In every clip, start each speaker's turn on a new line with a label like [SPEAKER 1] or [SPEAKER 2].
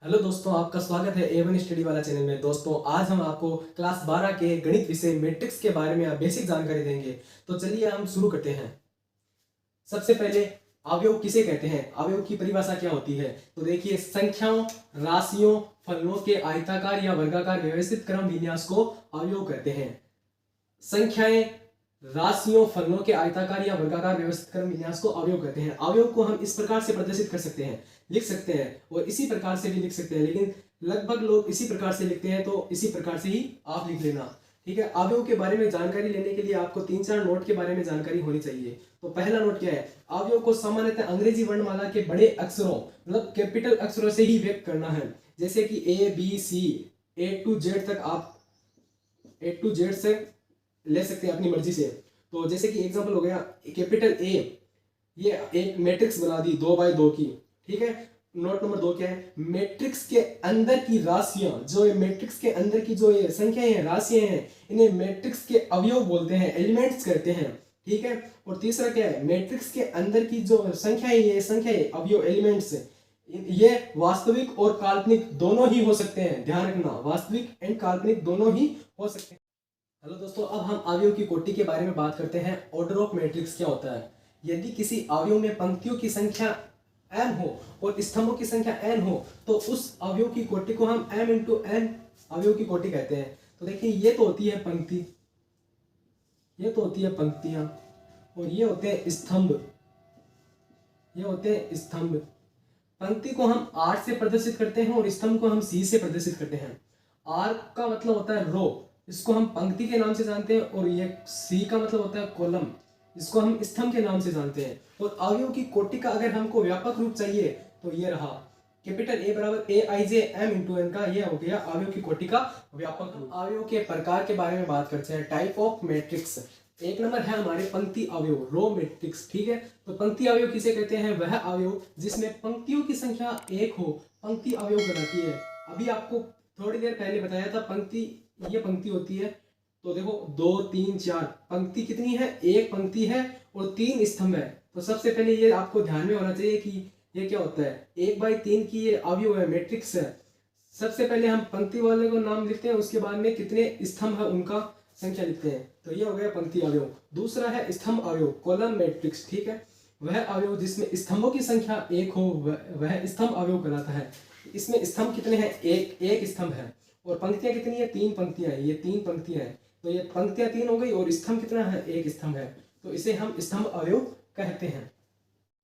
[SPEAKER 1] Hello दोस्तों, आपका स्वागत है A1 स्टडी वाला चैनल में। दोस्तों, आज हम आपको क्लास 12 के गणित विषय मैट्रिक्स के बारे में बेसिक जानकारी देंगे। तो चलिए हम शुरू करते हैं। सबसे पहले अवयव किसे कहते हैं, अवयव की परिभाषा क्या होती है। तो देखिए, संख्याओं, राशियों, फलनों के आयताकार या वर्गाकार व्यवस्थित क्रम विन्यास को अवयव कहते हैं। संख्याएं, राशियों, फलनों के आयताकार या वर्गाकार व्यवस्थित क्रम विन्यास को अवयव कहते हैं। अवयव को हम इस प्रकार से प्रदर्शित कर सकते हैं, लिख सकते हैं, और इसी प्रकार से भी लिख सकते हैं, लेकिन लगभग लोग इसी प्रकार से लिखते हैं, तो इसी प्रकार से ही आप लिख लेना। ठीक है। अवयव के बारे में जानकारी लेने के लिए आपको 3-4 नोट के बारे में जानकारी होनी चाहिए। तो पहला नोट क्या है, अवयव को सामान्यतः अंग्रेजी वर्णमाला के बड़े अक्षरों मतलब कैपिटल अक्षरों से ही व्यक्त करना है। जैसे कि A B C A to Z तक आप A to Z से ले सकते हैं अपनी मर्जी से। तो जैसे कि एग्जांपल हो गया, कैपिटल A, ये एक मैट्रिक्स बना दी 2x2 की। ठीक है। नोट नंबर 2 क्या है, मैट्रिक्स के अंदर की राशियां, जो ये मैट्रिक्स के अंदर की जो ये संख्याएं हैं, राशियां हैं, इन्हें मैट्रिक्स के अवयव बोलते हैं, एलिमेंट्स कहते हैं। ठीक है। और तीसरा क्या है, मैट्रिक्स के अंदर की जो संख्याएं, ये संख्याएं अवयव एलिमेंट्स, ये वास्तविक और काल्पनिक दोनों ही हो सकते हैं। ध्यान रखना, वास्तविक एंड काल्पनिक दोनों ही हो सकते हैं। हेलो दोस्तों, अब हम अवयव की कोटि के बारे में बात करते हैं। ऑर्डर ऑफ मैट्रिक्स क्या होता है। यदि किसी अवयव में पंक्तियों की संख्या n हो और स्तंभों की संख्या n हो, तो उस अवयव की कोटि को हम m इंटू n अवयव की कोटि कहते हैं। तो देखिए, ये तो होती है पंक्ति, ये तो होती है पंक्तियां, और ये होते हैं स्तंभ, ये होते हैं स्तंभ। पंक्ति को हम R से प्रदर्शित करते हैं और स्तंभ को हम C से प्रदर्शित करते हैं। R का मतलब होता है रो, इसको हम पंक्ति के नाम से जानते हैं, और ये C का मतलब होता है कॉलम, इसको हम स्तंभ के नाम से जानते हैं। और अवयव की कोटि का अगर हमको व्यापक रूप चाहिए, तो ये रहा कैपिटल A बराबर Aij m इंटू n का, ये हो गया अवयव की कोटि का व्यापक रूप। अवयव के प्रकार के बारे में बात करते हैं, टाइप ऑफ मैट्रिक्स। एक नंबर है हमारे पंक्ति अवयव, रो मैट्रिक्स। ठीक है। तो पंक्ति अवयव किसे कहते हैं, वह अवयव जिसमें पंक्तियों की संख्या 1 हो, पंक्ति अवयव कहलाती है। अभी आपको थोड़ी देर पहले बताया था, पंक्ति, ये पंक्ति होती है। तो देखो 2 3 4 पंक्ति कितनी है, एक पंक्ति है और 3 स्तंभ है। तो सबसे पहले ये आपको ध्यान में होना चाहिए कि ये क्या होता है, 1/3 की ये अवयव है, मैट्रिक्स है। सबसे पहले हम पंक्ति वाले को नाम लिखते हैं, उसके बाद में कितने स्तंभ है उनका संख्या लिखते हैं। तो ये हो गया पंक्ति अवयव। दूसरा है स्तंभ अवयव, कॉलम मैट्रिक्स। ठीक है। वह अवयव जिसमें स्तंभों की संख्या 1 हो, वह स्तंभ अवयव कहलाता है। इसमें स्तंभ कितने हैं, एक स्तंभ है, और पंक्तियां कितनी है, 3 पंक्तियां है, ये 3 पंक्तियां हैं। तो ये पंक्तियां 3 हो गई, और स्तंभ कितना है, एक स्तंभ है। तो इसे हम स्तंभ अवयव कहते हैं।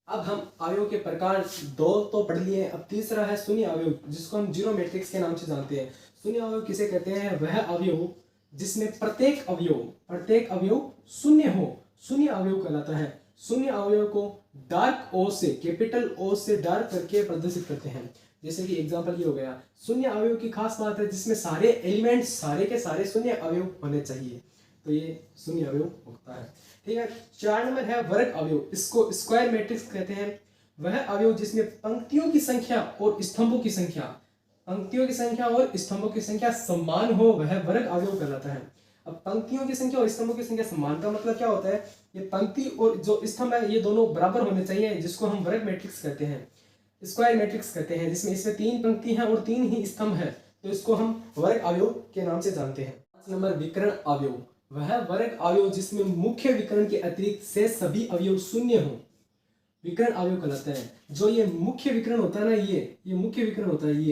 [SPEAKER 1] अब हम अवयव के प्रकार 2 तो पढ़ लिए, अब तीसरा है शून्य अवयव, जिसको हम जीरो मैट्रिक्स के नाम से जानते हैं। शून्य अवयव किसे कहते हैं, वह अवयव जिसमें प्रत्येक अवयव शून्य हो, शून्य अवयव कहलाता है। शून्य अवयव को डार्क ओ से, कैपिटल ओ से डार्क करके प्रदर्शित करते हैं। जैसे कि एग्जांपल ये हो गया, शून्य अवयव की खास बात है जिसमें सारे एलिमेंट्स, सारे के सारे शून्य अवयव होने चाहिए, तो ये शून्य अवयव होता है। ठीक है। 4 नंबर है वर्ग अवयव, इसको स्क्वायर मैट्रिक्स कहते हैं। वह अवयव जिसमें पंक्तियों की संख्या और स्तंभों की संख्या, पंक्तियों की संख्या और स्तंभों की संख्या समान हो, वह वर्ग अवयव कहलाता है। अब पंक्तियों की संख्या और स्तंभों की संख्या समान का मतलब क्या होता है, ये पंक्ति और जो स्तंभ है ये दोनों बराबर होने चाहिए, जिसको हम वर्ग मैट्रिक्स कहते हैं, स्क्वायर मैट्रिक्स कहते हैं। जिसमें इसमें 3 पंक्ति हैं और 3 ही स्तंभ है, तो इसको हम वर्ग अवयव के नाम से जानते हैं। 5 नंबर विकर्ण अवयव, वह वर्ग अवयव जिसमें मुख्य विकर्ण के अतिरिक्त से सभी अवयव शून्य हो, विकर्ण अवयव कहलाता है। जो ये मुख्य विकर्ण होता है ना, ये मुख्य विकर्ण होता है,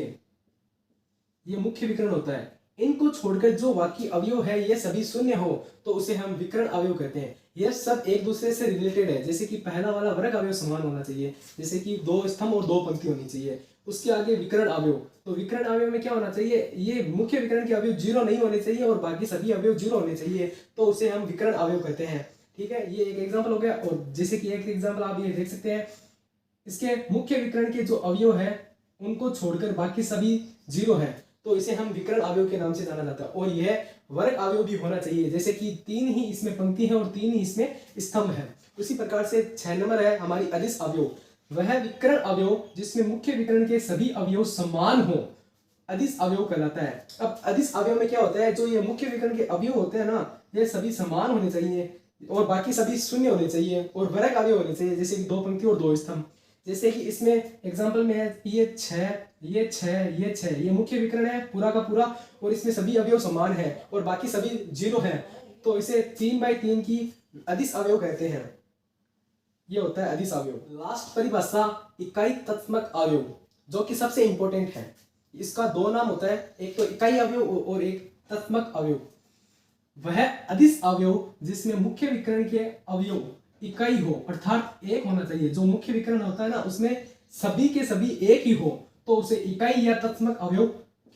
[SPEAKER 1] ये मुख्य विकर्ण होता है। इनको छोड़कर जो बाकी अवयव है ये सभी शून्य हो, तो उसे हम विकर्ण अवयव कहते हैं। ये सब एक दूसरे से रिलेटेड है। जैसे कि पहला वाला वर्ग अवयव समान होना चाहिए, जैसे कि 2 स्तंभ और 2 पंक्ति होनी चाहिए। उसके आगे विकर्ण अवयव, तो विकर्ण अवयव में क्या होना चाहिए, ये मुख्य विकर्ण के अवयव 0 नहीं होने चाहिए और बाकी सभी अवयव 0 होने चाहिए, तो उसे हम विकर्ण अवयव कहते हैं। ठीक है। ये एक एग्जाम्पल हो गया। और जैसे कि एक एग्जाम्पल आप ये देख सकते हैं, इसके मुख्य विकर्ण के जो अवयव है उनको छोड़कर बाकी सभी 0 है, तो इसे हम विकर्ण अवयव के नाम से जाना जाता है। और यह वर्ग अवयव भी होना चाहिए, जैसे कि 3 ही इसमें पंक्ति है और 3 ही इसमें स्तंभ है। उसी प्रकार से 6 नंबर है हमारी अदिश अवयव, वह विकर्ण अवयव जिसमें मुख्य विकर्ण के सभी अवयव समान हो, अदिश अवयव कहलाता है। अब अदिश अवयव में क्या होता है, जो ये मुख्य विकर्ण के अवयव होते हैं ना, ये सभी समान होने चाहिए और बाकी सभी शून्य होने चाहिए, और वर्ग अवयव होने चाहिए, जैसे कि 2 पंक्ति और 2 स्तंभ। जैसे कि इसमें एग्जाम्पल में है, ये 6, ये 6, ये 6, ये मुख्य विकर्ण है पूरा का पूरा, और इसमें सभी अवयव समान है और बाकी सभी 0 है, तो इसे 3/3 की अदिश अवयव कहते हैं। ये होता है अदिश अवयव। लास्ट परिभाषा इकाई तत्समक अवयव, जो कि सबसे इंपॉर्टेंट है। इसका दो नाम होता है, एक तो इकाई अवयव और एक तत्समक अवयव। वह अदिश अवयव जिसमें मुख्य विकर्ण के अवयव इकाई हो, अर्थात एक होना चाहिए। जो मुख्य विकर्ण होता है ना, उसमें सभी के सभी एक ही हो, तो उसे इकाई या तत्समक अवयव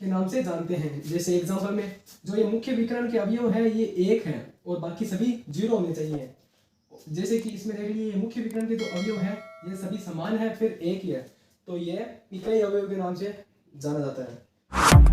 [SPEAKER 1] के नाम से जानते हैं। जैसे एग्जांपल में जो ये मुख्य विकर्ण के अवयव है ये 1 है और बाकी सभी 0 होने चाहिए। जैसे कि इसमें देख लीजिए, मुख्य विकर्ण के जो अवयव है ये सभी समान है, फिर 1 ही है, तो ये इकाई अवयव के नाम से जाना जाता है।